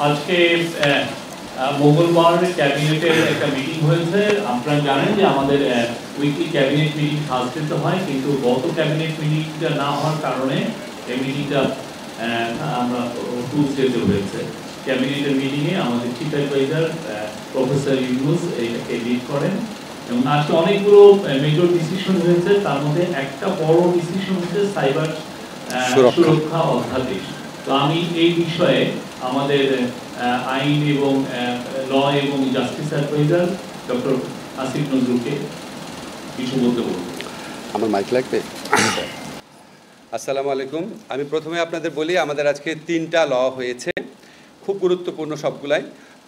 আজকে মঙ্গলবার ক্যাবিনেটের একটা মিটিং হয়েছে। আপনারা জানেন যে আমাদের উইকলি ক্যাবিনেট মিটিং থার্সডেতে হয়, কিন্তু গত ক্যাবিনেট মিটিংটা না হওয়ার কারণে এই মিটিংটা আমরা টুইসডেতে হয়েছে। ক্যাবিনেটের মিটিংয়ে আমাদের চিফ অ্যাডভাইজার প্রফেসর ইউনুস এটাকে লিড করেন এবং আজকে অনেকগুলো মেজর ডিসিশন হয়েছে। তার মধ্যে একটা বড় ডিসিশন হচ্ছে সাইবার সুরক্ষা অধ্যাদেশ। তো আমি এই বিষয়ে আমাদের আইন এবং ল এবং জাস্টিস অ্যাডভাইজার ডক্টর আসিফ নজরুলকে কিছু বলতে বলব। আমার মাইক লাগবে। আসসালামু আলাইকুম। আমি প্রথমে আপনাদের বলি, আমাদের আজকে 3টা ল হয়েছে, খুব গুরুত্বপূর্ণ সবগুলাই।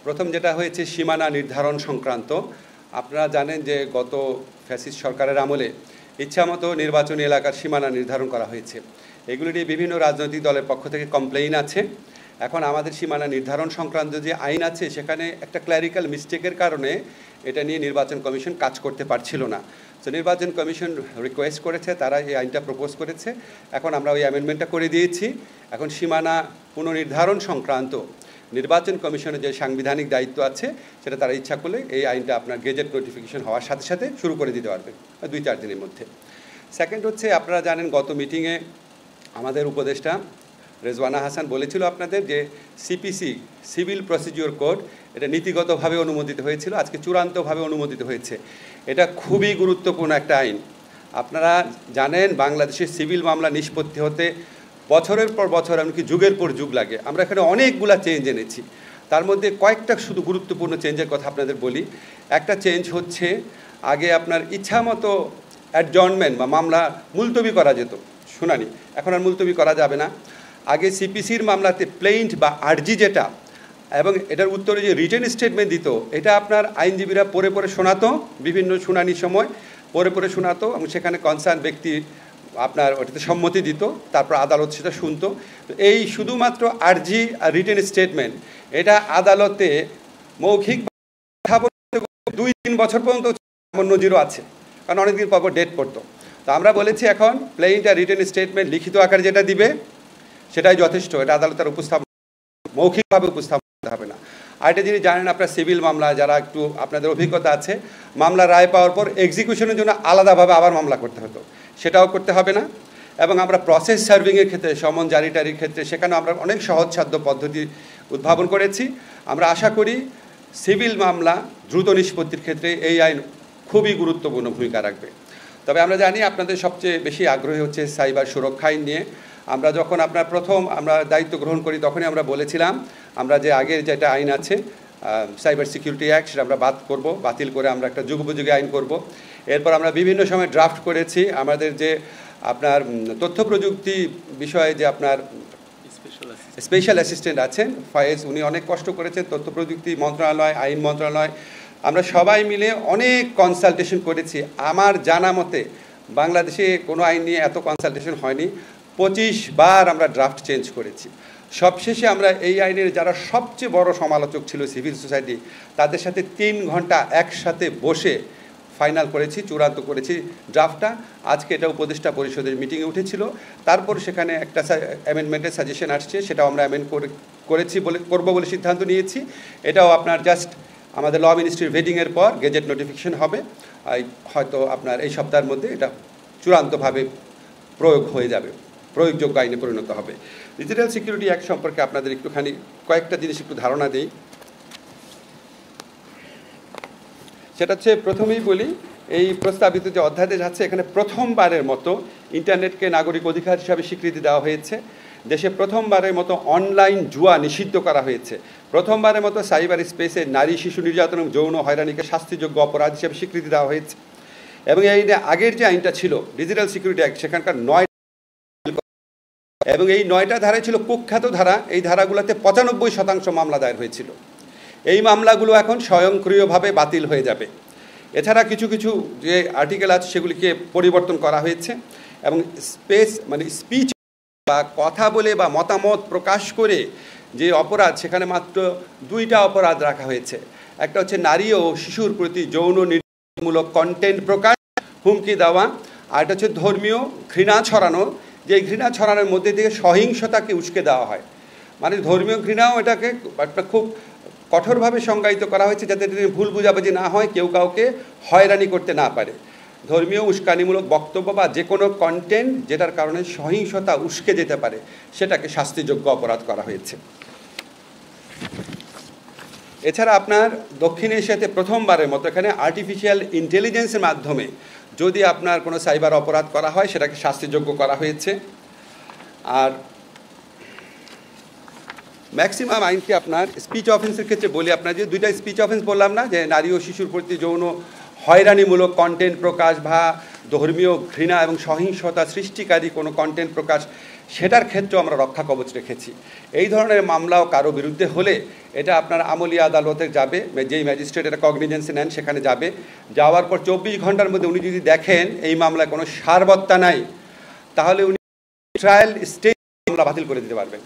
প্রথম যেটা হয়েছে সীমানা নির্ধারণ সংক্রান্ত। আপনারা জানেন যে গত ফ্যাসিস্ট সরকারের আমলে ইচ্ছামতো নির্বাচনী এলাকার সীমানা নির্ধারণ করা হয়েছে। এগুলি নিয়ে বিভিন্ন রাজনৈতিক দলের পক্ষ থেকে কমপ্লেইন আছে। এখন আমাদের সীমানা নির্ধারণ সংক্রান্ত যে আইন আছে, সেখানে একটা ক্ল্যারিক্যাল মিস্টেকের কারণে এটা নিয়ে নির্বাচন কমিশন কাজ করতে পারছিল না। তো নির্বাচন কমিশন রিকোয়েস্ট করেছে, তারা এই আইনটা প্রপোজ করেছে। এখন আমরা ওই অ্যামেন্ডমেন্টটা করে দিয়েছি। এখন সীমানা পুনর্নির্ধারণ সংক্রান্ত নির্বাচন কমিশনের যে সাংবিধানিক দায়িত্ব আছে, সেটা তারা ইচ্ছা করলে এই আইনটা আপনার গেজেট নোটিফিকেশন হওয়ার সাথে সাথে শুরু করে দিতে পারবেন 2-4 দিনের মধ্যে। সেকেন্ড হচ্ছে, আপনারা জানেন গত মিটিংয়ে আমাদের উপদেষ্টা রেজওয়ানা হাসান বলেছিল আপনাদের যে সিপিসি সিভিল প্রসিডিওর কোড এটা নীতিগতভাবে অনুমোদিত হয়েছিল, আজকে চূড়ান্তভাবে অনুমোদিত হয়েছে। এটা খুবই গুরুত্বপূর্ণ একটা আইন। আপনারা জানেন বাংলাদেশের সিভিল মামলা নিষ্পত্তি হতে বছরের পর বছর, এমনকি যুগের পর যুগ লাগে। আমরা এখানে অনেকগুলা চেঞ্জ এনেছি, তার মধ্যে কয়েকটা শুধু গুরুত্বপূর্ণ চেঞ্জের কথা আপনাদের বলি। একটা চেঞ্জ হচ্ছে, আগে আপনার ইচ্ছা মতো অ্যাডজর্নমেন্ট বা মামলা মুলতবি করা যেত, শুনানি। এখন আর মুলতবি করা যাবে না। আগে সিপিসির মামলাতে প্লেইন্ট বা আর্জি যেটা, এবং এটার উত্তরে যে রিটেন স্টেটমেন্ট দিত, এটা আপনার আইনজীবীরা পড়ে পড়ে শোনাতো, বিভিন্ন শুনানির সময় পড়ে পড়ে শোনাতো, এবং সেখানে কনসার্ন ব্যক্তি আপনার ওটাতে সম্মতি দিত, তারপর আদালত সেটা শুনতো। এই শুধুমাত্র আর্জি আর রিটেন স্টেটমেন্ট, এটা আদালতে মৌখিক কথা বলতে 2-3 বছর পর্যন্ত এমন নজিরও আছে, কারণ অনেকদিন পর ডেট পড়তো। তো আমরা বলেছি এখন প্লেইন্ট আর রিটেন স্টেটমেন্ট লিখিত আকারে যেটা দিবে সেটাই যথেষ্ট। এটা আদালতের উপস্থাপন, মৌখিকভাবে উপস্থাপন করতে হবে না। আর এটা যিনি জানেন, আপনার সিভিল মামলা যারা একটু আপনাদের অভিজ্ঞতা আছে, মামলা রায় পাওয়ার পর এক্সিকিউশনের জন্য আলাদাভাবে আবার মামলা করতে হতো, সেটাও করতে হবে না। এবং আমরা প্রসেস সার্ভিংয়ের ক্ষেত্রে, সমন জারিটারির ক্ষেত্রে, সেখানে আমরা অনেক সহজসাধ্য পদ্ধতি উদ্ভাবন করেছি। আমরা আশা করি সিভিল মামলা দ্রুত নিষ্পত্তির ক্ষেত্রে এই আইন খুবই গুরুত্বপূর্ণ ভূমিকা রাখবে। তবে আমরা জানি আপনাদের সবচেয়ে বেশি আগ্রহী হচ্ছে সাইবার সুরক্ষা আইন নিয়ে। আমরা যখন প্রথম আমরা দায়িত্ব গ্রহণ করি, তখনই আমরা বলেছিলাম আমরা যে আগের যেটা আইন আছে সাইবার সিকিউরিটি অ্যাক্ট, সেটা আমরা বাতিল করে আমরা একটা যুগোপযোগী আইন করব। এরপর আমরা বিভিন্ন সময় ড্রাফট করেছি। আমাদের যে আপনার তথ্য প্রযুক্তি বিষয়ে যে আপনার স্পেশাল অ্যাসিস্ট্যান্ট আছেন ফয়েজ, উনি অনেক কষ্ট করেছেন। তথ্য প্রযুক্তি মন্ত্রণালয়, আইন মন্ত্রণালয়, আমরা সবাই মিলে অনেক কনসালটেশন করেছি। আমার জানা মতে বাংলাদেশে কোনো আইন নিয়ে এত কনসালটেশন হয়নি। 25 বার আমরা ড্রাফট চেঞ্জ করেছি। সবশেষে আমরা এই আইনের যারা সবচেয়ে বড় সমালোচক ছিল সিভিল সোসাইটি, তাদের সাথে 3 ঘন্টা একসাথে বসে ফাইনাল করেছি, চূড়ান্ত করেছি ড্রাফটটা। আজকে এটা উপদেষ্টা পরিষদের মিটিংয়ে উঠেছিল, তারপর সেখানে একটা অ্যামেন্ডমেন্টের সাজেশন আসছে, সেটাও আমরা করবো বলে সিদ্ধান্ত নিয়েছি। এটাও আপনার জাস্ট আমাদের ল মিনিস্ট্রির ভেটিংয়ের পর গেজেট নোটিফিকেশন হবে, হয়তো আপনার এই সপ্তাহের মধ্যে এটা চূড়ান্তভাবে প্রয়োগ হয়ে যাবে, প্রয়োগযোগ্য আইনে পরিণত হবে। ডিজিটাল সিকিউরিটি অ্যাক্ট সম্পর্কে আপনাদের একটুখানি কয়েকটা জিনিস একটু ধারণা দিই। সেটা হচ্ছে, প্রথমেই বলি, এই প্রস্তাবিত যে অধ্যাদেশ আছে, এখানে প্রথমবারের মতো ইন্টারনেটকে নাগরিক অধিকার হিসাবে স্বীকৃতি দেওয়া হয়েছে। দেশে প্রথমবারের মতো অনলাইন জুয়া নিষিদ্ধ করা হয়েছে। প্রথমবারের মতো সাইবার স্পেসে নারী শিশু নির্যাতন এবং যৌন হয়রানিকে শাস্তিযোগ্য অপরাধ হিসেবে স্বীকৃতি দেওয়া হয়েছে। এবং এই আগের যে আইনটা ছিল ডিজিটাল সিকিউরিটি অ্যাক্ট, সেখানকার 9 এবং এই 9টা ধারায় ছিল কুখ্যাত ধারা। এই ধারাগুলোতে 95% মামলা দায়ের হয়েছিল। এই মামলাগুলো এখন স্বয়ংক্রিয়ভাবে বাতিল হয়ে যাবে। এছাড়া কিছু কিছু যে আর্টিকেল আছে সেগুলিকে পরিবর্তন করা হয়েছে, এবং স্পিচ বা কথা বলে বা মতামত প্রকাশ করে যে অপরাধ, সেখানে মাত্র 2টা অপরাধ রাখা হয়েছে। একটা হচ্ছে নারী ও শিশুর প্রতি যৌন নির্যাতনমূলক কন্টেন্ট প্রকাশ, হুমকি দেওয়া, আর এটা হচ্ছে ধর্মীয় ঘৃণা ছড়ানো, যে ঘৃণা ছড়ানোর মধ্যে দিয়ে সহিংসতাকে উস্কে দেওয়া হয়। মানে ধর্মীয় ঘৃণাও এটাকে একটা খুব কঠোরভাবে সংজ্ঞায়িত করা হয়েছে, যাতে ভুল বুঝাবুঝি না হয়, কেউ কাউকে হয়রানি করতে না পারে। ধর্মীয় উস্কানিমূলক বক্তব্য বা যে কোনো কন্টেন্ট যেটার কারণে সহিংসতা উস্কে যেতে পারে সেটাকে শাস্তিযোগ্য অপরাধ করা হয়েছে। এছাড়া আপনার দক্ষিণ এশিয়াতে প্রথমবারের মতো এখানে আর্টিফিশিয়াল ইন্টেলিজেন্সের মাধ্যমে যদি আপনার কোনো সাইবার অপরাধ করা হয় সেটাকে শাস্তিযোগ্য করা হয়েছে। আর ম্যাক্সিমাম আইনকে আপনার স্পিচ অফেন্সের ক্ষেত্রে বলি, আপনার যে দুইটা স্পিচ অফেন্স বললাম না, যে নারী ও শিশুর প্রতি যৌন হয়রানিমূলক কন্টেন্ট প্রকাশ বা ধর্মীয় ঘৃণা এবং সহিংসতা সৃষ্টিকারী কোনো কন্টেন্ট প্রকাশ, সেটার ক্ষেত্রেও আমরা রক্ষা কবচ রেখেছি। এই ধরনের মামলাও কারো বিরুদ্ধে হলে এটা আপনার আমলি আদালতে যাবে, যেই ম্যাজিস্ট্রেট এটা কগনিজেন্সে নেন সেখানে যাবে, যাওয়ার পর 24 ঘন্টার মধ্যে উনি যদি দেখেন এই মামলায় কোনো সারবত্তা নাই, তাহলে উনি ট্রায়াল স্টেজ মামলা বাতিল করে দিতে পারবেন।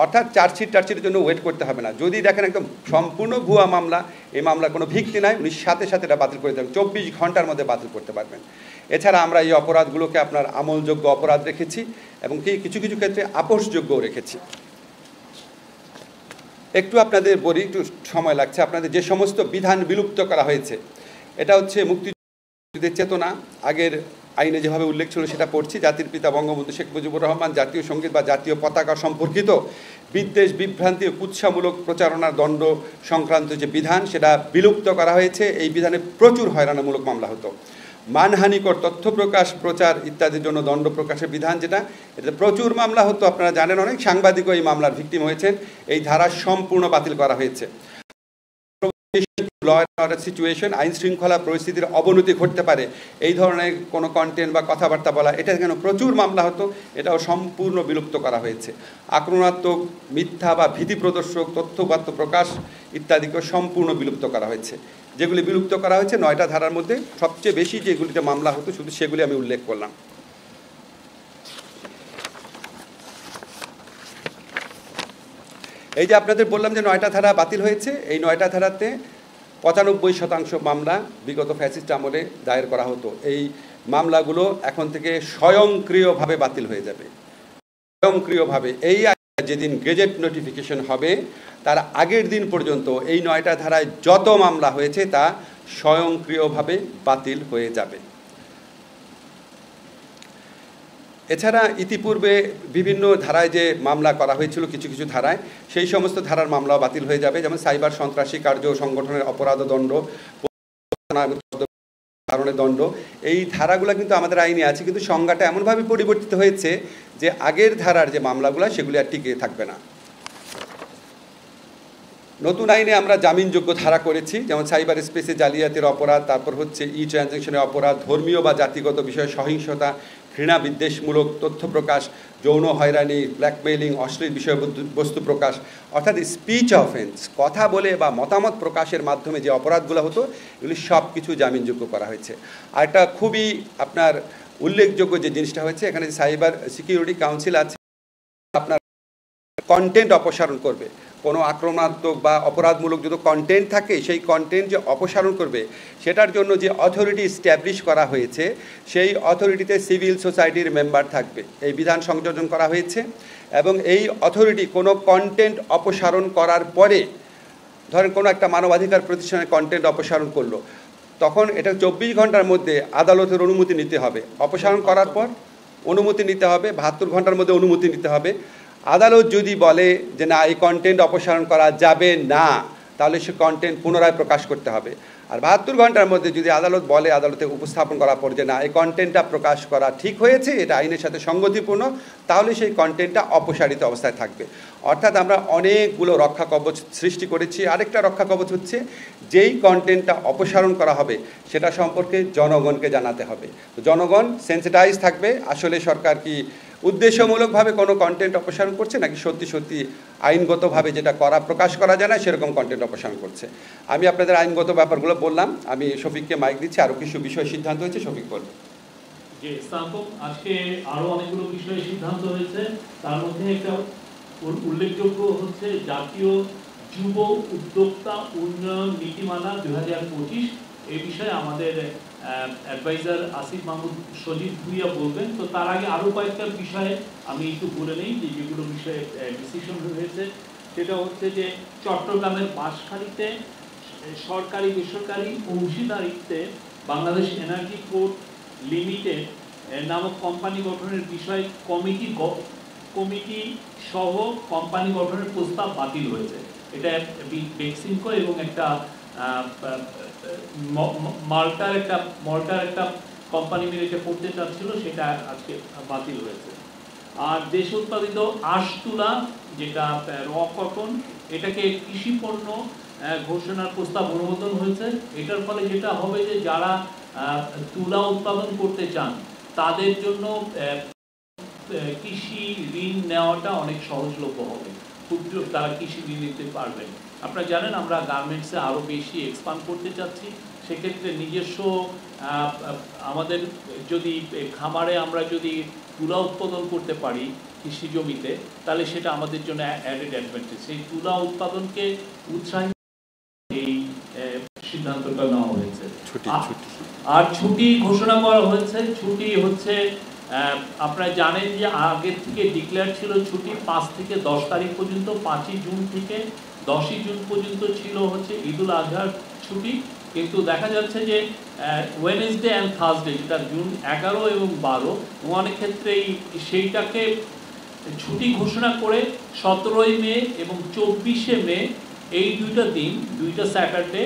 অর্থাৎ চার্জশিটের জন্য ওয়েট করতে হবে না। যদি দেখেন একদম সম্পূর্ণ ভুয়া মামলা, এই মামলার কোনো ভিত্তি নাই, উনি সাথে সাথে এটা বাতিল করে দেবেন, 24 ঘন্টার মধ্যে বাতিল করতে পারবেন। এছাড়া আমরা এই অপরাধগুলোকে আপনার আমলযোগ্য অপরাধ রেখেছি এবং কিছু কিছু ক্ষেত্রে আপোষযোগ্যও রেখেছি। একটু আপনাদের বলি, একটু সময় লাগছে। আপনাদের যে সমস্ত বিধান বিলুপ্ত করা হয়েছে, এটা হচ্ছে মুক্তিযুদ্ধের চেতনা, আগের আইনে যেভাবে উল্লেখ ছিল সেটা পড়ছি। জাতির পিতা বঙ্গবন্ধু শেখ মুজিবুর রহমান জাতীয় সঙ্গীত বা জাতীয় পতাকা সম্পর্কিত বিদ্বেষ, বিভ্রান্তি ও কুৎসামূলক প্রচারণার দণ্ড সংক্রান্ত যে বিধান, সেটা বিলুপ্ত করা হয়েছে। এই বিধানে প্রচুর হয়রানিমূলক মামলা হতো। মানহানিকর তথ্য প্রকাশ, প্রচার ইত্যাদির জন্য দণ্ড প্রকাশের বিধান, যেটা এটাতে প্রচুর মামলা হতো। আপনারা জানেন, অনেক সাংবাদিকও এই মামলার ভিকটিম হয়েছেন। এই ধারা সম্পূর্ণ বাতিল করা হয়েছে। ল অ্যান্ড অর্ডার সিচুয়েশন, আইন শৃঙ্খলা পরিস্থিতির অবনতি ঘটতে পারে, এই ধরনের কোনো কন্টেন্ট বা কথাবার্তা বলা, এটা কেন প্রচুর মামলা হতো, এটাও সম্পূর্ণ বিলুপ্ত করা হয়েছে। আক্রমণাত্মক, মিথ্যা বা ভীতি প্রদর্শক তথ্যবার্তা প্রকাশ ইত্যাদিকে সম্পূর্ণ বিলুপ্ত করা হয়েছে। যেগুলি বিলুপ্ত করা হয়েছে 9টা ধারার মধ্যে সবচেয়ে বেশি যেগুলিতে মামলা হতো শুধু সেগুলি আমি উল্লেখ করলাম। এই যে আপনাদের বললাম যে 9টা ধারা বাতিল হয়েছে, এই 9টা ধারাতে 95% মামলা বিগত ফ্যাসিস্ট আমলে দায়ের করা হতো। এই মামলাগুলো এখন থেকে স্বয়ংক্রিয়ভাবে বাতিল হয়ে যাবে। স্বয়ংক্রিয়ভাবে এই যেদিন গেজেট নোটিফিকেশন হবে তার আগের দিন পর্যন্ত এই 9টা ধারায় যত মামলা হয়েছে তা স্বয়ংক্রিয়ভাবে বাতিল হয়ে যাবে। এছাড়া ইতিপূর্বে বিভিন্ন ধারায় যে মামলা করা হয়েছিল, কিছু কিছু ধারায়, সেই সমস্ত ধারার মামলাও বাতিল হয়ে যাবে। যেমন সাইবার সন্ত্রাসী কার্য সংগঠনের অপরাধ দণ্ড, কারণে দণ্ড, এই ধারাগুলো কিন্তু আমাদের আইনে আছে, কিন্তু সংজ্ঞাটা এমনভাবে পরিবর্তিত হয়েছে যে আগের ধারার যে মামলাগুলো সেগুলি আর টিকে থাকবে না। নতুন আইনে আমরা জামিনযোগ্য ধারা করেছি, যেমন সাইবার স্পেসে জালিয়াতির অপরাধ, তারপর হচ্ছে ট্রানজ্যাকশনের অপরাধ, ধর্মীয় বা জাতিগত বিষয়ে সহিংসতা, ঘৃণা বিদ্বেষমূলক তথ্য প্রকাশ, যৌন হয়রানি, ব্ল্যাকমেইলিং, অশ্লীল বিষয়বস্তু প্রকাশ, অর্থাৎ স্পিচ অফেন্স, কথা বলে বা মতামত প্রকাশের মাধ্যমে যে অপরাধগুলো হতো এগুলি সব কিছু জামিনযোগ্য করা হয়েছে। আর একটা খুবই আপনার উল্লেখযোগ্য যে জিনিসটা হয়েছে, এখানে সাইবার সিকিউরিটি কাউন্সিল আছে, আপনার কন্টেন্ট অপসারণ করবে। কোনো আক্রমণাত্মক বা অপরাধমূলক যদি কন্টেন্ট থাকে, সেই কন্টেন্ট যে অপসারণ করবে সেটার জন্য যে অথরিটি স্ট্যাবলিশ করা হয়েছে, সেই অথরিটিতে সিভিল সোসাইটির মেম্বার থাকবে। এই বিধান সংযোজন করা হয়েছে এবং এই অথরিটি কোনো কন্টেন্ট অপসারণ করার পরে, ধরেন কোনো একটা মানবাধিকার প্রতিষ্ঠানের কন্টেন্ট অপসারণ করলো, তখন এটা 24 ঘন্টার মধ্যে আদালতের অনুমতি নিতে হবে। অপসারণ করার পর অনুমতি নিতে হবে, 72 ঘন্টার মধ্যে অনুমতি নিতে হবে। আদালত যদি বলে যে না, এই কন্টেন্ট অপসারণ করা যাবে না, তাহলে সে কন্টেন্ট পুনরায় প্রকাশ করতে হবে। আর 72 ঘন্টার মধ্যে যদি আদালত বলে, আদালতে উপস্থাপন করার পর যে না, এই কন্টেন্টটা প্রকাশ করা ঠিক হয়েছে, এটা আইনের সাথে সঙ্গতিপূর্ণ, তাহলে সেই কন্টেন্টটা অপসারিত অবস্থায় থাকবে। অর্থাৎ আমরা অনেকগুলো রক্ষা কবচ সৃষ্টি করেছি। আরেকটা রক্ষা কবচ হচ্ছে, যেই কন্টেন্টটা অপসারণ করা হবে সেটা সম্পর্কে জনগণকে জানাতে হবে। জনগণ সেন্সিটাইজ থাকবে, আসলে সরকার কি উদ্দেশ্যমূলকভাবে কোনো কন্টেন্ট অপসারণ করছে নাকি সত্যি সত্যি আইনগতভাবে যেটা প্রকাশ করা যায় না সেরকম কন্টেন্ট অপসারণ করছে। আমি আপনাদের আইনগত ব্যাপারগুলো বললাম, আমি শফিককে মাইক দিচ্ছি, আরও কিছু বিষয় সিদ্ধান্ত হয়েছে, শফিক বলবে। যে আজকে আরো অনেকগুলো বিষয়ে সিদ্ধান্ত হয়েছে, তার মধ্যে একটা উল্লেখযোগ্য হচ্ছে জাতীয় যুব উদ্যোক্তা উন্নয়ন নীতিমালা 2025। এই বিষয়ে আমাদের অ্যাডভাইজার আসিফ মাহমুদ সজীব ভুইয়া বলবেন। তো তার আগে আরও কয়েকটা বিষয়ে আমি একটু বলে নেই যে যেগুলো বিষয়ে ডিসিশন হয়েছে। সেটা হচ্ছে যে চট্টগ্রামের বাঁশখালীতে সরকারি বেসরকারি অংশীদারিত্বে বাংলাদেশ এনার্জি কোর্ট লিমিটেড নামক কোম্পানি গঠনের বিষয়ে কমিটি সহ কোম্পানি গঠনের প্রস্তাব বাতিল হয়েছে। এটা বেক্সিমকো এবং একটা মাল্টার একটা কোম্পানি মিলে এটা করতে চাচ্ছিল, সেটা আজকে বাতিল হয়েছে। আর দেশ উৎপাদিত আঁশ তুলা যেটা র কটন, এটাকে কৃষি পণ্য ঘোষণার প্রস্তাব অনুমোদন হয়েছে। এটার ফলে যেটা হবে যে যারা তুলা উৎপাদন করতে চান তাদের জন্য কৃষি ঋণ নেওয়াটা অনেক সহজলভ্য হবে, খুব তারা কৃষি ঋণ নিতে পারবেন। আপনারা জানেন আমরা গার্মেন্টসে আরও বেশি এক্সপান্ড করতে চাচ্ছি। সেক্ষেত্রে নিজস্ব আমাদের যদি খামারে আমরা যদি তুলা উৎপাদন করতে পারি কৃষি জমিতে, তাহলে সেটা আমাদের জন্য অ্যাডেড অ্যাডভান্টেজ। সেই তুলা উৎপাদনকে উৎসাহিত এই সিদ্ধান্তটা নেওয়া হয়েছে। আর ছুটি ঘোষণা করা হয়েছে। ছুটি হচ্ছে আপনারা জানেন যে আগের থেকে ডিক্লেয়ার ছিল ছুটি 5 থেকে 10 তারিখ পর্যন্ত। 5ই জুন থেকে 10ই জুন পর্যন্ত ছিল হচ্ছে ঈদুল আজহার ছুটি, কিন্তু দেখা যাচ্ছে যে ওয়েডনেসডে অ্যান্ড থার্সডে যেটা জুন 11 এবং 12, অনেক ক্ষেত্রেই সেইটাকে ছুটি ঘোষণা করে 17ই মে এবং 24শে মে এই দুইটা স্যাটারডে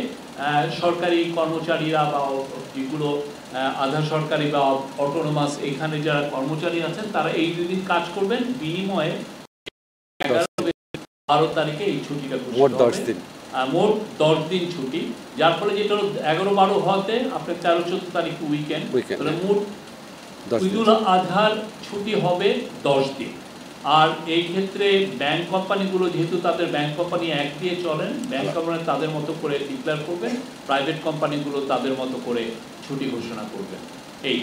সরকারি কর্মচারীরা বা যেগুলো আধা সরকারি বা অটোনোমাস এখানে যারা কর্মচারী আছেন তারা এই 2 দিন কাজ করবেন, বিনিময়ে 11-12 তারিখে এই ছুটিটা মোট 10 দিন ছুটি। যার ফলে যেটা 11-12 হওয়াতে আপনার 13-14 তারিখ উইকেন্ড, তাহলে মোট ঈদুল আজহার ছুটি হবে 10 দিন। আর এই ক্ষেত্রে ব্যাংক কোম্পানিগুলো যেহেতু তাদের ব্যাংক কোম্পানি অ্যাক্ট দিয়ে চলেন, ব্যাংক কোম্পানি তাদের মতো করে ডিক্লেয়ার করবেন, প্রাইভেট কোম্পানিগুলো তাদের মতো করে ছুটি ঘোষণা করবেন। এই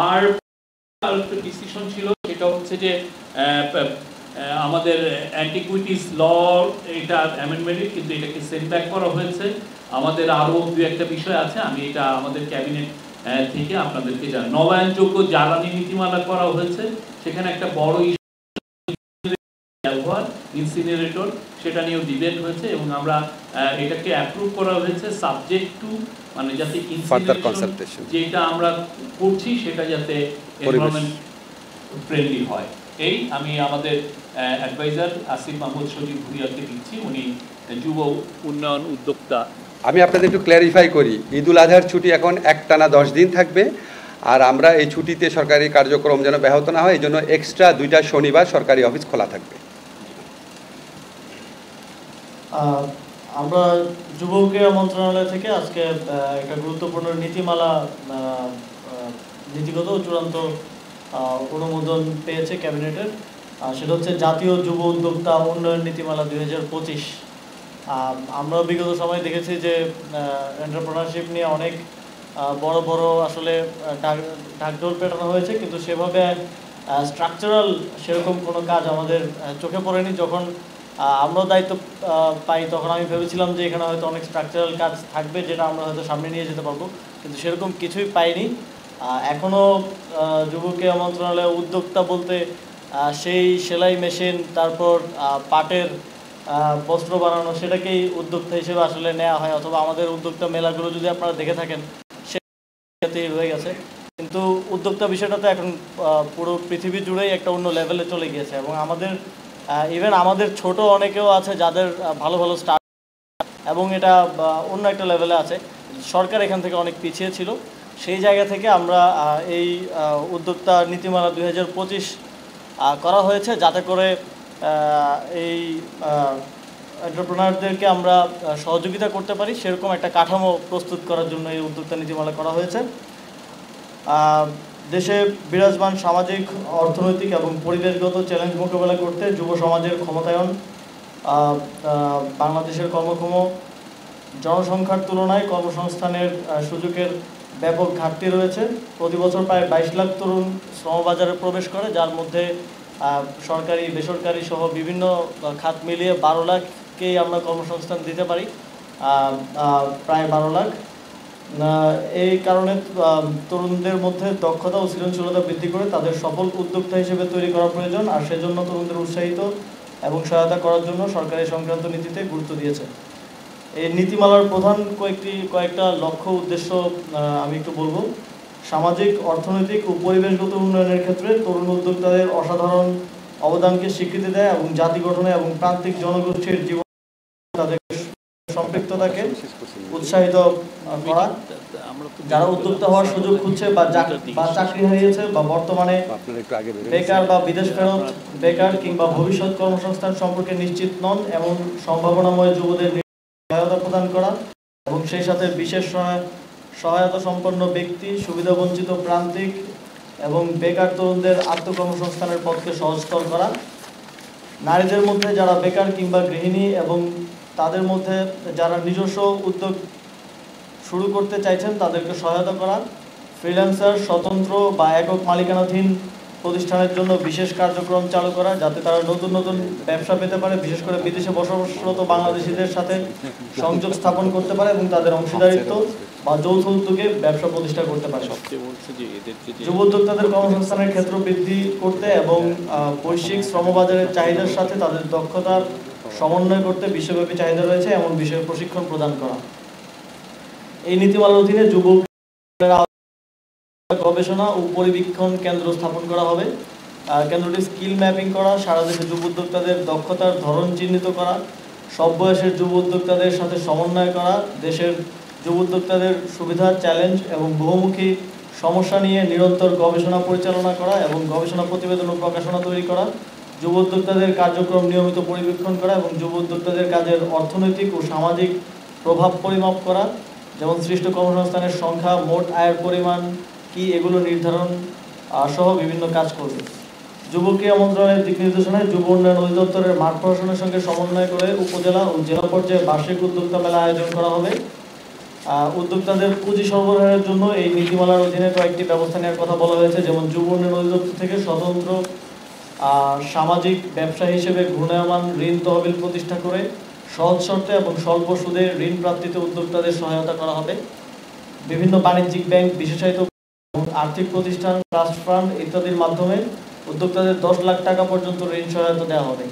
আর একটা ডিসিশন ছিল, সেটা হচ্ছে যে আমাদের অ্যান্টিকুইটিস ল এটা অ্যামেন্ডমেন্ট, কিন্তু এটাকে সেটব্যাক করা হয়েছে। আমাদের আরও দু একটা বিষয় আছে, আমি এটা আমাদের ক্যাবিনেট থেকে আপনাদেরকে জানাই। নবায়নযোগ্য জ্বালানি নীতিমালা করা হয়েছে, সেখানে একটা বড় ব্যবহার ইনসিনারেটর, সেটা নিয়েও ডিবেট হয়েছে এবং আমরা এটাকে অ্যাপ্রুভ করা হয়েছে সাবজেক্ট টু, মানে যাতে ইনসিনারেশন যেটা আমরা করছি সেটা যাতে এনভায়রনমেন্ট ফ্রেন্ডলি হয়। এই আমি আমাদের অ্যাডভাইজার আসিফ মাহমুদ সজীব ভুইয়াকে দিচ্ছি, উনি যুব উন্নয়ন উদ্যোক্তা। আমি আপনাদের একটু ক্ল্যারিফাই করি, ঈদুল আজহার ছুটি এখন একটানা 10 দিন থাকবে। আর আমরা এই ছুটিতে সরকারি কার্যক্রম যেন ব্যাহত না হয়, এই জন্য এক্সট্রা 2টা শনিবার সরকারি অফিস খোলা থাকবে। আমরা যুব ক্রীড়া মন্ত্রণালয় থেকে আজকে একটা গুরুত্বপূর্ণ নীতিগত চূড়ান্ত অনুমোদন পেয়েছে ক্যাবিনেটের। সেটা হচ্ছে জাতীয় যুব উদ্যোক্তা উন্নয়ন নীতিমালা 2025। আমরা বিগত সময় দেখেছি যে এন্টারপ্রেনারশিপ নিয়ে অনেক বড় বড় আসলে ঢাকঢোল পেটানো হয়েছে, কিন্তু সেভাবে স্ট্রাকচারাল সেরকম কোনো কাজ আমাদের চোখে পড়েনি। যখন আমরাও দায়িত্ব পাই তখন আমি ভেবেছিলাম যে এখানে হয়তো অনেক স্ট্রাকচারাল কাজ থাকবে যেটা আমরা হয়তো সামনে নিয়ে যেতে পারবো, কিন্তু সেরকম কিছুই পাইনি। এখনও যুব ক্রীড়া মন্ত্রণালয়ের উদ্যোক্তা বলতে সেই সেলাই মেশিন, তারপর পাটের বস্ত্র বানানো, সেটাকেই উদ্যোক্তা হিসেবে আসলে নেওয়া হয়, অথবা আমাদের উদ্যোক্তা মেলাগুলো যদি আপনারা দেখে থাকেন সেটাতেই রয়ে গেছে। কিন্তু উদ্যোক্তা বিষয়টা তো এখন পুরো পৃথিবী জুড়েই একটা অন্য লেভেলে চলে গিয়েছে এবং আমাদের ইভেন আমাদের ছোট অনেকেও আছে যাদের ভালো ভালো স্টার্ট এবং এটা অন্য একটা লেভেলে আছে। সরকার এখান থেকে অনেক পিছিয়ে ছিল, সেই জায়গা থেকে আমরা এই উদ্যোক্তা নীতিমালা 2025 করা হয়েছে, যাতে করে এই এন্টারপ্রেনারদেরকে আমরা সহযোগিতা করতে পারি, সেরকম একটা কাঠামো প্রস্তুত করার জন্য এই উদ্যোক্তা নীতিমালা করা হয়েছে। দেশে বিরাজমান সামাজিক, অর্থনৈতিক এবং পরিবেশগত চ্যালেঞ্জ মোকাবেলা করতে যুব সমাজের ক্ষমতায়ন, বাংলাদেশের কর্মক্ষম জনসংখ্যার তুলনায় কর্মসংস্থানের সুযোগের ব্যাপক ঘাটতি রয়েছে। প্রতি বছর প্রায় 22 লাখ তরুণ শ্রমবাজারে প্রবেশ করে, যার মধ্যে সরকারি বেসরকারি সহ বিভিন্ন খাত মিলিয়ে 12 লাখকেই আমরা কর্মসংস্থান দিতে পারি, প্রায় 12 লাখ। এই কারণে তরুণদের মধ্যে দক্ষতা ও সৃজনশীলতা বৃদ্ধি করে তাদের সফল উদ্যোক্তা হিসেবে তৈরি করা প্রয়োজন। আর সেজন্য তরুণদের উৎসাহিত এবং সহায়তা করার জন্য সরকার এই সংক্রান্ত নীতিতে গুরুত্ব দিয়েছে। এই নীতিমালার প্রধান কয়েকটা লক্ষ্য উদ্দেশ্য আমি একটু বলবো। সামাজিক, অর্থনৈতিক ও পরিবেশগত উন্নয়নের ক্ষেত্রে তরুণ উদ্যোক্তাদের অসাধারণ অবদানকে স্বীকৃতি দেয় এবং জাতি গঠনে এবং প্রান্তিক জনগোষ্ঠীর জীবন তাদের সম্পৃক্ততাকে উৎসাহিত করা। যারা উদ্যোক্তা হওয়ার সুযোগ খুঁজছে বা চাকরি হারিয়েছে বা বর্তমানে বেকার বা বিদেশ ফেরত বেকার কিংবা ভবিষ্যৎ কর্মসংস্থান সম্পর্কে নিশ্চিত নন এমন সম্ভাবনাময় যুবদের সহায়তা প্রদান করা এবং সেই সাথে বিশেষ সহায়তা সম্পন্ন ব্যক্তি, সুবিধাবঞ্চিত প্রান্তিক এবং বেকার তরুণদের আত্মকর্মসংস্থানের পথকে সহজতর করা। নারীদের মধ্যে যারা বেকার কিংবা গৃহিণী এবং তাদের মধ্যে যারা নিজস্ব উদ্যোগ শুরু করতে চাইছেন তাদেরকে সহায়তা করা। ফ্রিল্যান্সার, স্বতন্ত্র বা একক মালিকানাধীন প্রতিষ্ঠানের জন্য বিশেষ কার্যক্রম চালু করা যাতে তারা নতুন নতুন ব্যবসা পেতে পারে, বিশেষ করে বিদেশে বসবাসরত বাংলাদেশিদের সাথে সংযোগ স্থাপন করতে পারে এবং তাদের অংশীদারিত্ব বা যৌথ উদ্যোগে ব্যবসা প্রতিষ্ঠা করতে পারে। যুব উদ্যোক্তাদের কর্মসংস্থানের ক্ষেত্র বৃদ্ধি করতে এবং বৈশ্বিক শ্রমবাজারের চাহিদার সাথে তাদের দক্ষতার সমন্বয় করতে বিশ্বব্যাপী চাহিদা রয়েছে এমন বিষয়ে প্রশিক্ষণ প্রদান করা। এই নীতিমালার অধীনে যুব গবেষণা ও পরিবীক্ষণ কেন্দ্র স্থাপন করা হবে। কেন্দ্রটি স্কিল ম্যাপিং করা, সারা দেশে যুব উদ্যোক্তাদের দক্ষতার ধরন চিহ্নিত করা, সব বয়সের যুব উদ্যোক্তাদের সাথে সমন্বয় করা, দেশের যুব উদ্যোক্তাদের সুবিধা, চ্যালেঞ্জ এবং বহুমুখী সমস্যা নিয়ে নিরন্তর গবেষণা পরিচালনা করা এবং গবেষণা প্রতিবেদন ও প্রকাশনা তৈরি করা, যুব উদ্যোক্তাদের কার্যক্রম নিয়মিত পরিবীক্ষণ করা এবং যুব উদ্যোক্তাদের কাজের অর্থনৈতিক ও সামাজিক প্রভাব পরিমাপ করা, যেমন সৃষ্ট কর্মসংস্থানের সংখ্যা, মোট আয়ের পরিমাণ কি, এগুলো নির্ধারণ সহ বিভিন্ন কাজ করবে। যুব ক্রীড়া মন্ত্রণালয়ের দিক নির্দেশনায় যুব উন্নয়ন অধিদপ্তরের মাঠ প্রশাসনের সঙ্গে সমন্বয় করে উপজেলা ও জেলা পর্যায়ে বার্ষিক উদ্যোক্তা মেলা আয়োজন করা হবে। উদ্যোক্তাদের পুঁজি সরবরাহের জন্য এই নীতিমালার অধীনে কয়েকটি ব্যবস্থা নেওয়ার কথা বলা হয়েছে, যেমন যুব উন্নয়ন অধিদপ্তর থেকে স্বতন্ত্র সামাজিক ব্যবসা হিসেবে ঘূর্ণায়মান ঋণ তহবিল প্রতিষ্ঠা করে সহজ শর্তে এবং স্বল্প সুদে ঋণ প্রাপ্তিতে উদ্যোক্তাদের সহায়তা করা হবে। বিভিন্ন বাণিজ্যিক ব্যাংক, বিশেষায়িত আর্থিক প্রতিষ্ঠান, ট্রাস্ট ফান্ড ইত্যাদির মাধ্যমে উদ্যোক্তাদের 10 লাখ টাকা পর্যন্ত ঋণ সহায়তা দেওয়া হবে।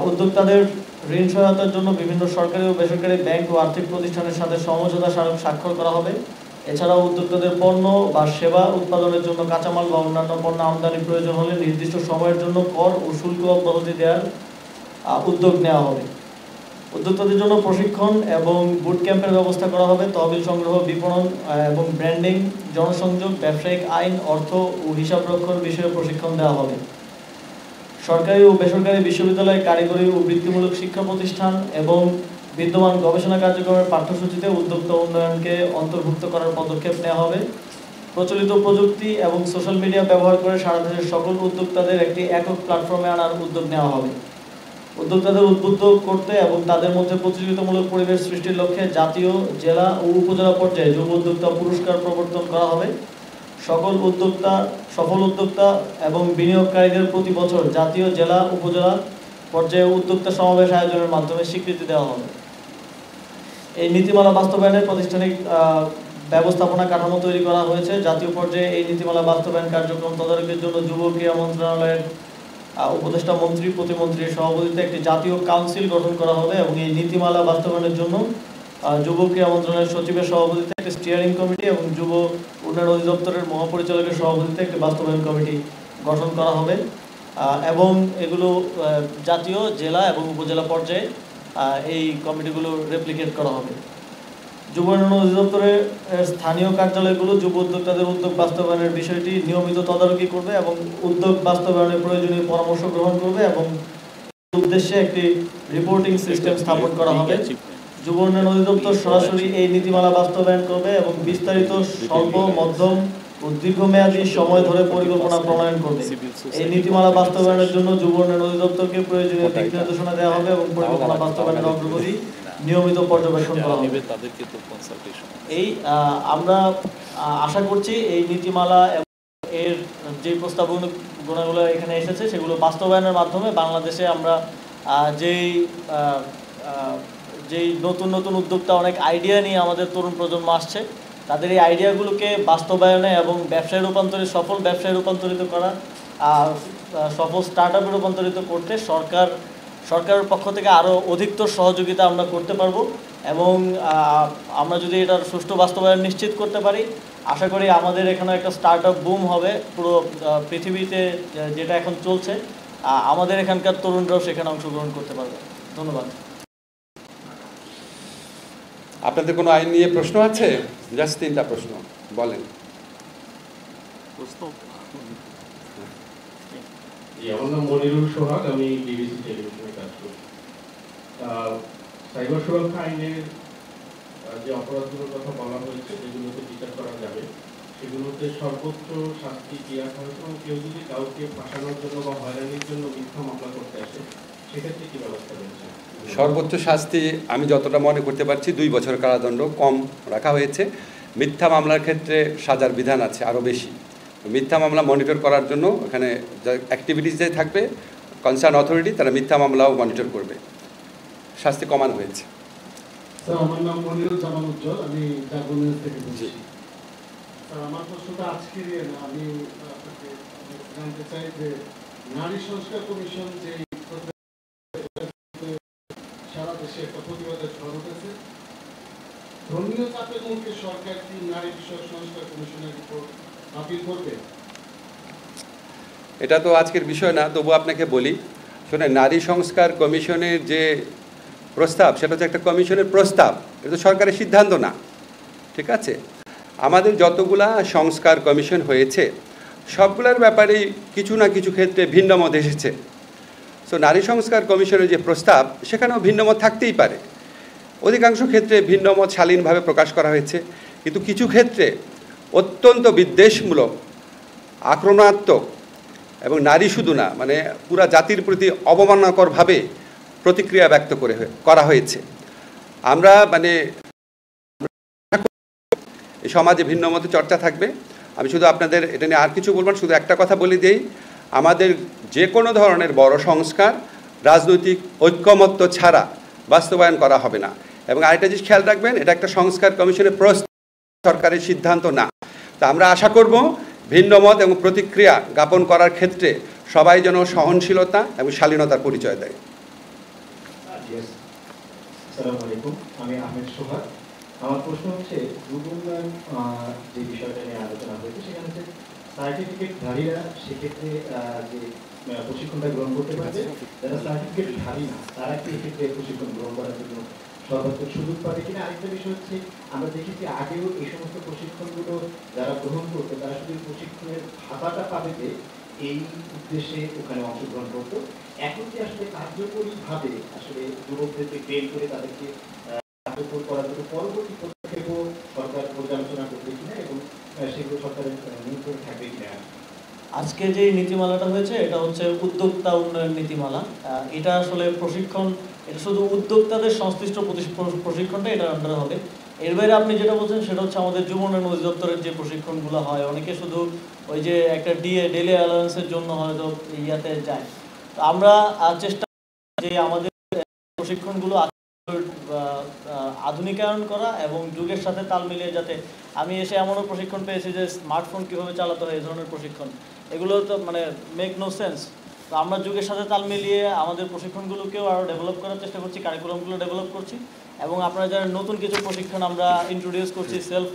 উদ্যোক্তাদের ঋণ সহায়তার জন্য বিভিন্ন সরকারি ও বেসরকারি ব্যাংক ও আর্থিক প্রতিষ্ঠানের সাথে সমঝোতা স্মারক স্বাক্ষর করা হবে। এছাড়াও উদ্যোক্তাদের পণ্য বা সেবা উৎপাদনের জন্য কাঁচামাল বা অন্যান্য পণ্য আমদানির প্রয়োজন হলে নির্দিষ্ট সময়ের জন্য কর ও শুল্ক অব্যাহতি দেওয়ার উদ্যোগ নেওয়া হবে। উদ্যোক্তাদের জন্য প্রশিক্ষণ এবং বুট ক্যাম্পের ব্যবস্থা করা হবে। তহবিল সংগ্রহ, বিপণন এবং ব্র্যান্ডিং, জনসংযোগ, ব্যবসায়িক আইন, অর্থ ও হিসাব রক্ষণ বিষয়ে প্রশিক্ষণ দেওয়া হবে। সরকারি ও বেসরকারি বিশ্ববিদ্যালয়, কারিগরি ও বৃত্তিমূলক শিক্ষা প্রতিষ্ঠান এবং বিদ্যমান গবেষণা কার্যক্রমের পাঠ্যসূচিতে উদ্যোক্তা উন্নয়নকে অন্তর্ভুক্ত করার পদক্ষেপ নেওয়া হবে। প্রচলিত প্রযুক্তি এবং সোশ্যাল মিডিয়া ব্যবহার করে সারা দেশের সকল উদ্যোক্তাদের একটি একক প্ল্যাটফর্মে আনার উদ্যোগ নেওয়া হবে। উদ্যোক্তাদের উদ্বুদ্ধ করতে এবং তাদের মধ্যে প্রতিযোগিতামূলক পরিবেশ সৃষ্টির লক্ষ্যে জাতীয়, জেলা ও উপজেলা পর্যায়ে যুব উদ্যোক্তা পুরস্কার প্রবর্তন করা হবে। সফল উদ্যোক্তা এবং বিনিয়োগকারীদের প্রতি বছর জাতীয়, জেলা, উপজেলা পর্যায়ে উদ্যোক্তা সমাবেশ আয়োজনের মাধ্যমে স্বীকৃতি দেওয়া হবে। এই নীতিমালা বাস্তবায়নের প্রাতিষ্ঠানিক ব্যবস্থাপনা কাঠামো তৈরি করা হয়েছে। জাতীয় পর্যায়ে এই নীতিমালা বাস্তবায়ন কার্যক্রম তদারকির জন্য যুব ক্রীড়া মন্ত্রণালয়ের উপদেষ্টা মন্ত্রী, প্রতিমন্ত্রীর সভাপতিত্বে একটি জাতীয় কাউন্সিল গঠন করা হবে এবং এই নীতিমালা বাস্তবায়নের জন্য যুব ক্রীড়া মন্ত্রণালয়ের সচিবের সভাপতিত্বে একটি স্টিয়ারিং কমিটি এবং যুব উন্নয়ন অধিদপ্তরের মহাপরিচালকের সভাপতিত্বে একটি বাস্তবায়ন কমিটি গঠন করা হবে এবং এগুলো জাতীয়, জেলা এবং উপজেলা পর্যায়ে এই কমিটিগুলো রেপ্লিকেট করা হবে। যুব উন্নয়ন অধিদপ্তরের স্থানীয় কার্যালয়গুলো যুব উদ্যোক্তাদের উদ্যোগ বাস্তবায়নের বিষয়টি নিয়মিত তদারকি করবে এবং উদ্যোগ বাস্তবায়নের প্রয়োজনীয় পরামর্শ গ্রহণ করবে এবং উদ্দেশ্যে একটি রিপোর্টিং সিস্টেম স্থাপন করা হবে। যুব উন্নয়ন অধিদপ্তর সরাসরি এই নীতিমালা বাস্তবায়ন করবে এবং বিস্তারিত স্বল্প, মধ্যম ও দীর্ঘমেয়াদী সময় ধরে পরিকল্পনা প্রণয়ন করবে। এই নীতিমালা বাস্তবায়নের জন্য যুব উন্নয়ন অধিদপ্তরকে প্রয়োজনীয় দিক নির্দেশনা দেওয়া হবে এবং পরিকল্পনা বাস্তবায়নের অগ্রগতি নিয়মিত পর্যবেক্ষণ করা হবে। এই আমরা আশা করছি এই নীতিমালা এবং এর যে প্রস্তাবনাগুলো এখানে এসেছে সেগুলো বাস্তবায়নের মাধ্যমে বাংলাদেশে আমরা যেই নতুন নতুন উদ্যোক্তা অনেক আইডিয়া নিয়ে আমাদের তরুণ প্রজন্ম আসছে, তাদের এই আইডিয়াগুলোকে বাস্তবায়নে এবং ব্যবসায় রূপান্তরিত, সফল ব্যবসায় রূপান্তরিত করা, সফল স্টার্ট আপে রূপান্তরিত করতে সরকারের পক্ষ থেকে আরও অধিকতর সহযোগিতা আমরা করতে পারবো। এবং আমরা যদি এটার সুষ্ঠু বাস্তবায়ন নিশ্চিত করতে পারি, আশা করি আমাদের এখানে একটা স্টার্ট আপ বুম হবে। পুরো পৃথিবীতে যেটা এখন চলছে, আমাদের এখানকার তরুণরাও সেখানে অংশগ্রহণ করতে পারবে। ধন্যবাদ। আপনাদের কোনো আইন নিয়ে প্রশ্ন আছে? জাস্ট 3টা প্রশ্ন বলেন। আমার নাম মনিরুল সোহাগ, আমি ডিবিসি টেলিভিশনে কাজ করি। সাইবার সুরক্ষা আইনের যে অপরাধগুলোর কথা বলা হয়েছে, যেগুলোতে বিচার করা যাবে, সেগুলোতে সর্বোচ্চ শাস্তি কি রাখা হয়েছে, এবং কেউ যদি কাউকে ফাঁসানোর জন্য বা হয়রানির জন্য মিথ্যা মামলা করতে আসে, সেক্ষেত্রে কি ব্যবস্থা রয়েছে? সর্বোচ্চ শাস্তি আমি যতটা মনে করতে পারছি 2 বছর কারাদণ্ড কম রাখা হয়েছে। মিথ্যা মামলার ক্ষেত্রে সাজার বিধান আছে আরও বেশি। মিথ্যা মামলা মনিটর করার জন্য এখানে অ্যাক্টিভিটিস যে থাকবে, কনসার্ন অথরিটি তারা মিথ্যা মামলাও মনিটর করবে। শাস্তি কমানো হয়েছে। স্যার, আমার নাম মনিরুল জামান উজ্জ্বল, আমি জাগরণের থেকে বলছি। স্যার, আমার প্রশ্নটা আজকের না, আমি আপনাকে জানতে চাই যে নারী সংস্কার কমিশন যে সারা দেশে একটা প্রতিবাদের ঝড় উঠেছে, ধর্মীয় চাপের মুখে সরকার কি নারী বিষয়ক সংস্কার কমিশনের রিপোর্ট বাতিল করবে? এটা তো আজকের বিষয় না, তবু আপনাকে বলি। শুনে, নারী সংস্কার কমিশনের যে প্রস্তাব, সেটা হচ্ছে একটা কমিশনের প্রস্তাব, এটা তো সরকারের সিদ্ধান্ত না। ঠিক আছে? আমাদের যতগুলা সংস্কার কমিশন হয়েছে, সবগুলোর ব্যাপারেই কিছু না কিছু ক্ষেত্রে ভিন্নমত এসেছে। সো নারী সংস্কার কমিশনের যে প্রস্তাব, সেখানেও ভিন্নমত থাকতেই পারে। অধিকাংশ ক্ষেত্রে ভিন্নমত শালীনভাবে প্রকাশ করা হয়েছে, কিন্তু কিছু ক্ষেত্রে অত্যন্ত বিদ্বেষমূলক, আক্রমণাত্মক এবং নারী শুধু না, মানে পুরা জাতির প্রতি অবমাননাকরভাবে প্রতিক্রিয়া ব্যক্ত করা হয়েছে। আমরা এই সমাজে ভিন্নমতে চর্চা থাকবে। আমি শুধু আপনাদের এটা নিয়ে আর কিছু বলবো না, শুধু একটা কথা বলে দিই, আমাদের যে কোনো ধরনের বড় সংস্কার রাজনৈতিক ঐক্যমত্য ছাড়া বাস্তবায়ন করা হবে না। এবং আরেকটা জিনিস খেয়াল রাখবেন, এটা একটা সংস্কার কমিশনের প্রস্তাব, সরকারের সিদ্ধান্ত না। তা আমরা আশা করব ভিন্নমত এবং প্রতিক্রিয়া জ্ঞাপন করার ক্ষেত্রে সবাই যেন সহনশীলতা এবং শালীনতার পরিচয় দেয়। আসসালামু আলাইকুম, আমি আহমেদ সোহাগ। আমার প্রশ্ন হচ্ছে, যুব উন্নয়ন যে বিষয়টা নিয়ে আলোচনা হয়েছে, সেখানে হচ্ছে সার্টিফিকেটধারীরা সেক্ষেত্রে যে প্রশিক্ষণটা গ্রহণ করতে পারবে, যারা সার্টিফিকেটধারী না তারা কি এক্ষেত্রে প্রশিক্ষণ গ্রহণ করার জন্য সর্বাত্মক সুযোগ পাবে কিনা? আরেকটা বিষয় হচ্ছে, আমরা দেখেছি আগেও এই সমস্ত প্রশিক্ষণগুলো যারা গ্রহণ করতো, তারা শুধু প্রশিক্ষণের ভাতাটা পাবে যে এই উদ্দেশ্যে ওখানে অংশগ্রহণ করতো। এখন কি আসলে কার্যকরীভাবে আসলে যুবকদেরকে ট্রেন করে তাদেরকে কার্যকর করার জন্য পরবর্তী পদক্ষেপও সরকার পর্যালোচনা করবে কিনা, এবং সেগুলো সরকারের নিয়ন্ত্রণে থাকবে কিনা? আজকে যে নীতিমালাটা হয়েছে, এটা হচ্ছে উদ্যোক্তা উন্নয়ন নীতিমালা। এটা আসলে প্রশিক্ষণ, এটা শুধু উদ্যোক্তাদের সংশ্লিষ্ট প্রশিক্ষণটা এটার আন্ডারে হবে। এর বাইরে আপনি যেটা বলছেন, সেটা হচ্ছে আমাদের যুব উন্নয়ন অধিদপ্তরের যে প্রশিক্ষণগুলো হয়, অনেকে শুধু ওই যে একটা ডেলি অ্যালাউন্সের জন্য হয়তো ইয়াতে যায়। তো আমরা চেষ্টা যে আমাদের প্রশিক্ষণগুলো আধুনিকায়ন করা এবং যুগের সাথে তাল মিলিয়ে, যাতে আমি এসে এমনও প্রশিক্ষণ পেয়েছি যে স্মার্টফোন কীভাবে চালাতে হয়, এই ধরনের প্রশিক্ষণ, এগুলো তো মেক নো সেন্স। তো আমরা যুগের সাথে তাল মিলিয়ে আমাদের প্রশিক্ষণগুলোকেও আরও ডেভেলপ করার চেষ্টা করছি, কারিকুলামগুলো ডেভেলপ করছি। এবং আপনারা যারা নতুন কিছু প্রশিক্ষণ আমরা ইন্ট্রোডিউস করছি, সেলফ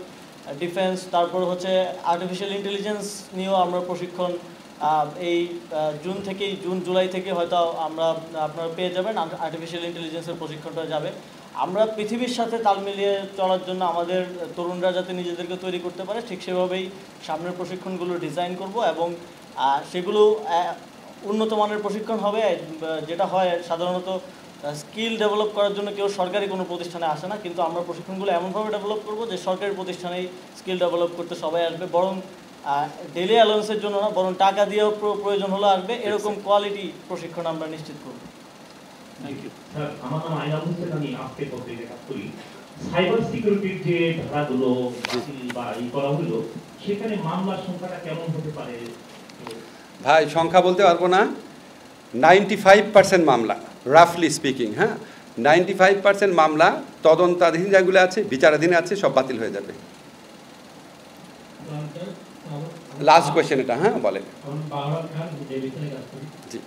ডিফেন্স, তারপর হচ্ছে আর্টিফিশিয়াল ইন্টেলিজেন্স নিয়েও আমরা প্রশিক্ষণ এই জুন জুলাই থেকে হয়তো আপনারা পেয়ে যাবেন। আর্টিফিশিয়াল ইন্টেলিজেন্সের প্রশিক্ষণটা যাবে। আমরা পৃথিবীর সাথে তাল মিলিয়ে চলার জন্য আমাদের তরুণরা যাতে নিজেদেরকে তৈরি করতে পারে, ঠিক সেভাবেই সামনের প্রশিক্ষণগুলো ডিজাইন করব। এবং সেগুলো উন্নত মানের প্রশিক্ষণ হবে। যেটা হয় সাধারণত স্কিল ডেভেলপ করার জন্য কেউ সরকারি কোনো প্রতিষ্ঠানে আসে না, কিন্তু আমরা প্রশিক্ষণগুলো এমনভাবে ডেভেলপ করব যে সরকারি প্রতিষ্ঠানেই স্কিল ডেভেলপ করতে সবাই আসবে। বরং ডেলি অ্যালাউন্সের জন্য না, বরং টাকা দিয়েও প্রয়োজন হলে আসবে, এরকম কোয়ালিটি প্রশিক্ষণ আমরা নিশ্চিত করব। থ্যাংক ইউ স্যার, আমার নাম আইনাল হোসেন, আমি আজকে পত্রিকা কাজ করি। সাইবার সিকিউরিটির যে ধারাগুলো বাতিল বা করা হলো, সেখানে মামলার সংখ্যাটা কেমন হতে পারে? ভাই, সংখ্যা বলতে পারবো না। 95% মামলা, রাফলি স্পিকিং, হ্যাঁ, 95% মামলা তদন্তাধীন যেগুলো আছে, বিচারাধীন আছে, সব বাতিল হয়ে যাবে। লাস্ট কোয়েশ্চেন এটা, হ্যাঁ বলেন। জি,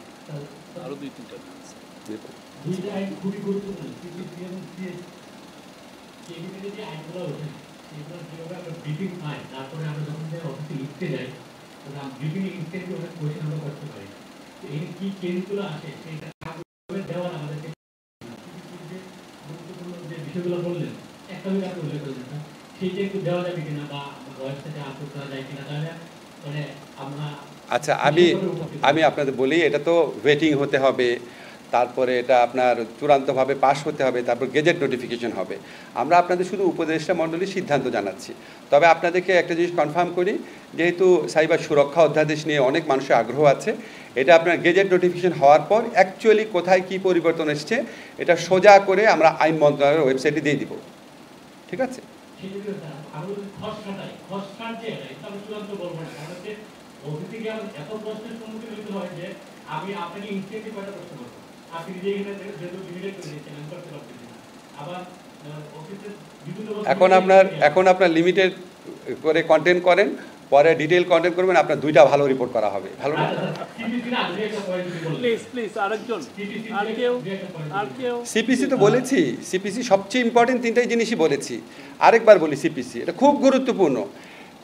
আরো 2-3টা দুইটা আইন খুবই গুরুত্বপূর্ণ। যে আইনগুলো ওঠে এগুলো যেভাবে আমরা ব্রিফিং পাই, তারপরে আমরা যখন অফিসে লিখতে যাই ব্রিফিং ইনস্ট্যান্টলি অনেক কোয়েশ্চেন আমরা করতে পারি। এই কি কেসগুলো আসে সেটা দেওয়ার আমাদেরকে গুরুত্বপূর্ণ যে বিষয়গুলো বললেন একটা হলে আপনি উল্লেখ করলেন না, সেইটা একটু দেওয়া যাবে কিনা বা ওয়েবসাইটে আপলোড করা যায় কিনা, তাহলে মানে আমরা আচ্ছা আমি আপনাদের বলি, এটা তো ওয়েটিং হতে হবে, তারপরে এটা আপনার চূড়ান্তভাবে পাস হতে হবে, তারপর গেজেট নোটিফিকেশন হবে। আমরা আপনাদের শুধু উপদেষ্টা মণ্ডলীর সিদ্ধান্ত জানাচ্ছি। তবে আপনাদেরকে একটা জিনিস কনফার্ম করি, যেহেতু সাইবার সুরক্ষা অধ্যাদেশ নিয়ে অনেক মানুষের আগ্রহ আছে, এটা আপনার গেজেট নোটিফিকেশন হওয়ার পর অ্যাকচুয়ালি কোথায় কী পরিবর্তন এসছে এটা সোজা করে আমরা আইন মন্ত্রণালয়ের ওয়েবসাইটে দিয়ে দিব। ঠিক আছে? এত প্রশ্নের সম্মুখীন হতে হয় যে আমি আপনাকে ইনস্ট্যান্টলি কয়টা প্রশ্ন করবো, আপনি নিজে এখানে যেহেতু লিমিটেড করে দিচ্ছেন আমি করতে পারতেছি না। আবার অফিসের এখন আপনার লিমিটেড করে কন্টেন্ট করেন, পরে ডিটেইল কন্টেন্ট করবেন, আপনার 2টা ভালো রিপোর্ট করা হবে। ভালো না? সিপিসি তো বলেছি, সিপিসি সবচেয়ে ইম্পর্টেন্ট 3টাই জিনিসই বলেছি। আরেকবার বলি, সিপিসি এটা খুব গুরুত্বপূর্ণ।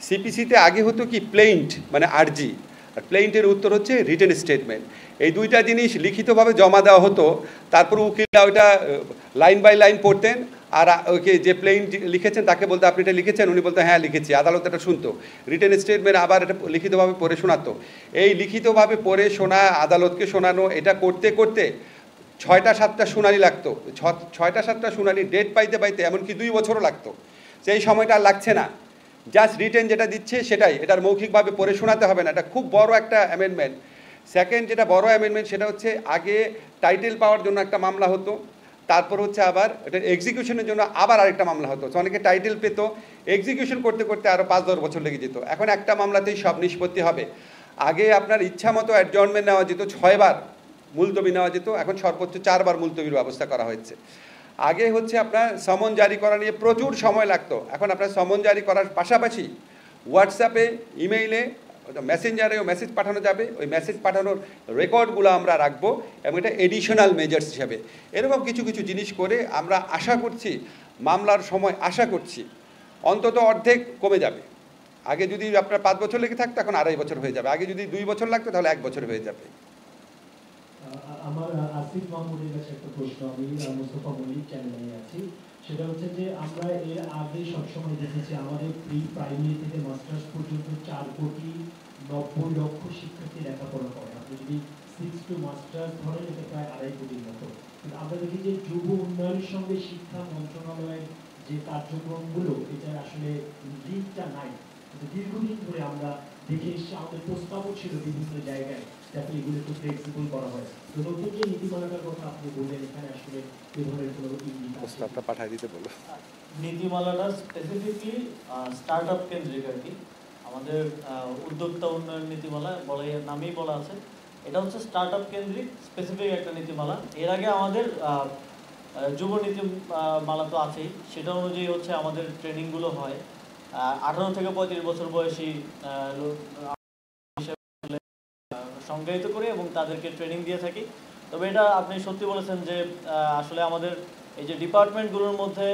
সিপিসিতে আগে হতো কি প্লেইন্ট মানে আরজি, আর প্লেইন্টের উত্তর হচ্ছে রিটেন স্টেটমেন্ট। এই 2টা জিনিস লিখিতভাবে জমা দেওয়া হতো, তারপর উকিলরা ওইটা লাইন বাই লাইন পড়তেন, আর ওকে যে প্লেইন্ট লিখেছেন তাকে বলতে আপনি এটা লিখেছেন, উনি বলতে হ্যাঁ লিখেছি, আদালত এটা শুনতো। রিটেন স্টেটমেন্ট আবার এটা লিখিতভাবে পড়ে শোনাতো। এই লিখিতভাবে পড়ে শোনা, আদালতকে শোনানো, এটা করতে করতে 6টা-7টা শুনানি লাগতো। 6টা-7টা শুনানি ডেট পাইতে পাইতে এমনকি 2 বছরও লাগতো। সেই সময়টা আর লাগছে না, জাস্ট রিটেন যেটা দিচ্ছে সেটাই, এটার মৌখিকভাবে পড়ে শোনাতে হবে না। এটা খুব বড় একটা অ্যামেন্ডমেন্ট। সেকেন্ড যেটা বড় অ্যামেন্ডমেন্ট সেটা হচ্ছে আগে টাইটেল পাওয়ার জন্য একটা মামলা হতো, তারপর হচ্ছে আবার এটা এক্সিকিউশনের জন্য আবার আরেকটা মামলা হতো। অনেকে টাইটেল পেতো, এক্সিকিউশন করতে করতে আরও 5-10 বছর লেগে যেত। এখন একটা মামলাতেই সব নিষ্পত্তি হবে। আগে আপনার ইচ্ছা মতো অ্যাডজর্নমেন্ট নেওয়া যেত, 6 বার মুলতবি নেওয়া যেত, এখন সর্বোচ্চ 4 বার মুলতবির ব্যবস্থা করা হয়েছে। আগে হচ্ছে আপনার সমন জারি করা নিয়ে প্রচুর সময় লাগতো, এখন আপনার সমন জারি করার পাশাপাশি হোয়াটসঅ্যাপে, ইমেইলে, মেসেঞ্জারেও মেসেজ পাঠানো যাবে। ওই মেসেজ পাঠানোর রেকর্ডগুলো আমরা রাখবো এবং এটা এডিশনাল মেজার্স হিসাবে এরকম কিছু কিছু জিনিস করে আমরা আশা করছি মামলার সময় আশা করছি অন্তত অর্ধেক কমে যাবে। আগে যদি আপনার 5 বছর লেগে থাকতো, এখন 2.5 বছর হয়ে যাবে। আগে যদি 2 বছর লাগতো, তাহলে 1 বছর হয়ে যাবে। আমার আসিফ মাহমুদের কাছে একটা প্রশ্ন, আমি মুস্তফা মল্লিক চ্যানেলে আছি। সেটা হচ্ছে যে আমরা এর আগে সবসময় দেখেছি আমাদের প্রি প্রাইমারি থেকে মাস্টার্স পর্যন্ত 4,90,00,000 শিক্ষার্থী লেখাপড়া করে। আপনি যদি 6 টু মাস্টার্স ধরেন, এটা প্রায় 2.5 কোটির মতো। কিন্তু আমরা দেখি যে যুব উন্নয়নের সঙ্গে শিক্ষা মন্ত্রণালয়ের যে কার্যক্রমগুলো, এটা আসলে লিঙ্কটা নাই। দীর্ঘদিন ধরে আমরা দেখে এসেছি, আমাদের প্রস্তাবও ছিল বিভিন্ন জায়গায় যাতে এগুলো একটু ফ্লেক্সিবল করা হয়। তো নতুন যে নীতিমালাটার কথা আপনি বললেন, এখানে আসলে এই ধরনের কোনো প্রস্তাবটা পাঠিয়ে দিতে বলো। নীতিমালাটা স্পেসিফিকলি স্টার্ট আপ কেন্দ্রিক আর কি, আমাদের উদ্যোক্তা উন্নয়ন নীতিমালা বলে, নামেই বলা আছে। এটা হচ্ছে স্টার্ট আপ কেন্দ্রিক স্পেসিফিক একটা নীতিমালা। এর আগে আমাদের যুব নীতিমালা তো আছেই, সেটা অনুযায়ী হচ্ছে আমাদের ট্রেনিংগুলো হয়। 18 থেকে 35 বছর বয়সী সংজ্ঞায়িত করে এবং তাদেরকে ট্রেনিং দিয়ে থাকি। তবে এটা আপনি সত্যি বলেছেন যে আসলে আমাদের এই যে ডিপার্টমেন্টগুলোর মধ্যে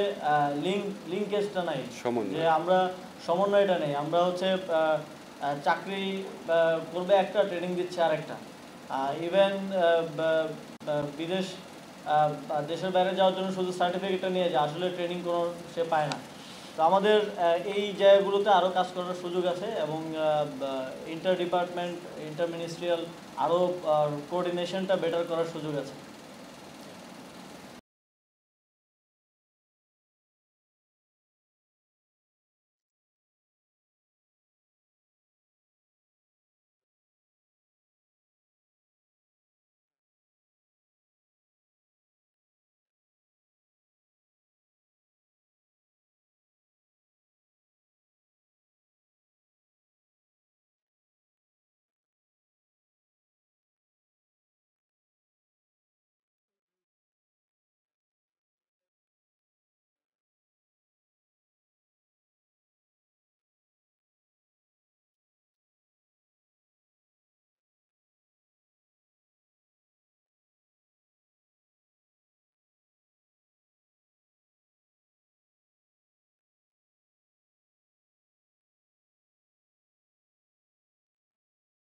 লিঙ্কেজটা নাই, যে আমরা সমন্বয়টা নেই। আমরা হচ্ছে চাকরি করবে একটা, ট্রেনিং দিচ্ছে আরেকটা। ইভেন দেশের বাইরে যাওয়ার জন্য শুধু সার্টিফিকেটটা নিয়ে যায়, আসলে ট্রেনিং কোনো সে পায় না। তো আমাদের এই জায়গাগুলোতে আরও কাজ করার সুযোগ আছে এবং ইন্টার ডিপার্টমেন্ট, ইন্টার মিনিস্ট্রিয়াল আরও কোঅর্ডিনেশনটা বেটার করার সুযোগ আছে।